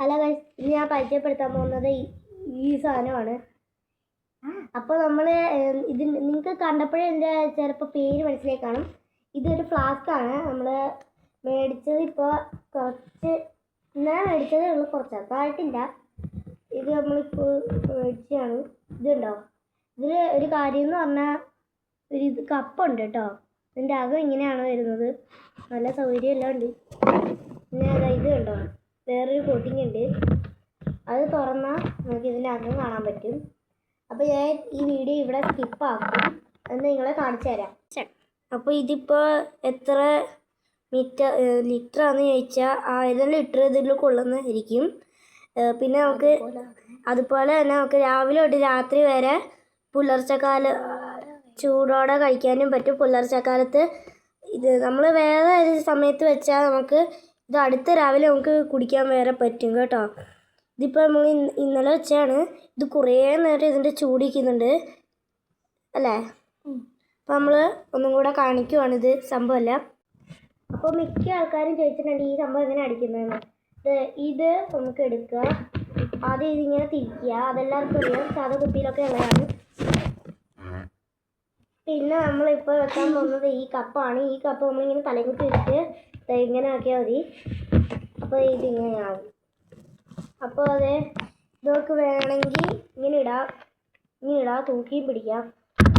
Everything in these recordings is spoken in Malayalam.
ഹലോ ഗൈസ്, ഇനി ഞാൻ പരിചയപ്പെടുത്താൻ പോകുന്നത് ഈ സാധനമാണ്. അപ്പോൾ നമ്മൾ ഇത് നിങ്ങൾക്ക് കണ്ടപ്പോഴേ എൻ്റെ ചിലപ്പോൾ പേര് മനസ്സിലായി കാണും. ഇതൊരു ഫ്ലാസ്ക്കാണ്. നമ്മൾ മേടിച്ചത് ഇപ്പോൾ കുറച്ച് ഇന്നലെ മേടിച്ചതേ ഉള്ളൂ, കുറച്ചൊക്കെയായിട്ടില്ല. ഇത് നമ്മളിപ്പോൾ മേടിച്ചതാണ്. ഇതുണ്ടോ, ഇതിൽ ഒരു കാര്യം എന്ന് പറഞ്ഞാൽ ഇത് കപ്പുണ്ട് കേട്ടോ. ഇതിൻ്റെ അകം ഇങ്ങനെയാണ് വരുന്നത്. നല്ല സൗകര്യമെല്ലാം ഉണ്ട്. പിന്നെ ഇത് കണ്ടോ, വേറൊരു കോട്ടിങ് ഉണ്ട്. അത് തുറന്നാൽ നമുക്ക് ഇതിൻ്റെ അകം കാണാൻ പറ്റും. അപ്പോൾ ഞാൻ ഈ വീഡിയോ ഇവിടെ സ്കിപ്പാക്കും എന്ന് നിങ്ങളെ കാണിച്ചു തരാം. അപ്പോൾ ഇതിപ്പോൾ എത്ര ലിറ്ററാണെന്ന് ചോദിച്ചാൽ 1000 ലിറ്റർ ഇതിൽ കൊള്ളുന്നതായിരിക്കും. പിന്നെ നമുക്ക് അതുപോലെ തന്നെ നമുക്ക് രാവിലെ തൊട്ട് രാത്രി വരെ പുലർച്ചക്കാലം ചൂടോടെ കഴിക്കാനും പറ്റും. പുലർച്ചക്കാലത്ത് ഇത് നമ്മൾ വേറെ ഒരു സമയത്ത് വെച്ചാൽ നമുക്ക് ഇത് അടുത്ത രാവിലെ നമുക്ക് കുടിക്കാൻ വേറെ പറ്റും കേട്ടോ. ഇതിപ്പോൾ നമ്മൾ ഇന്നലെ വെച്ചാണ്. ഇത് കുറേ നേരം ഇതിൻ്റെ ചൂടിക്കുന്നുണ്ട് അല്ലേ. അപ്പോൾ നമ്മൾ ഒന്നും കൂടെ കാണിക്കുവാണ് ഇത് സംഭവമല്ല. അപ്പോൾ മിക്ക ആൾക്കാരും ചോദിച്ചിട്ടുണ്ട് ഈ സംഭവം എങ്ങനെ അടിക്കുന്നതെന്ന്. ഇത് നമുക്ക് എടുക്കുക, ആദ്യം ഇതിങ്ങനെ തിരിക്കുക. അതെല്ലാവർക്കും അറിയാം, സാധാ കുപ്പിയിലൊക്കെ ഉള്ളതാണ്. പിന്നെ നമ്മളിപ്പോൾ വെക്കാൻ പോകുന്നത് ഈ കപ്പാണ്. ഈ കപ്പ് നമ്മളിങ്ങനെ തലകുത്തി വെച്ചിട്ട് ഇങ്ങനെ ആക്കിയാൽ മതി. അപ്പോൾ ഇതിങ്ങനെയാവും. അപ്പോൾ അത് ഇതൊക്കെ വേണമെങ്കിൽ ഇങ്ങനെ ഇടാം, തൂക്കിയും പിടിക്കാം.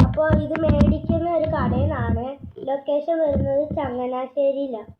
അപ്പോൾ ഇത് മേടിക്കുന്ന ഒരു കടയിൽ നിന്നാണ്. ലൊക്കേഷൻ വരുന്നത് ചങ്ങനാശ്ശേരിയിലാണ്.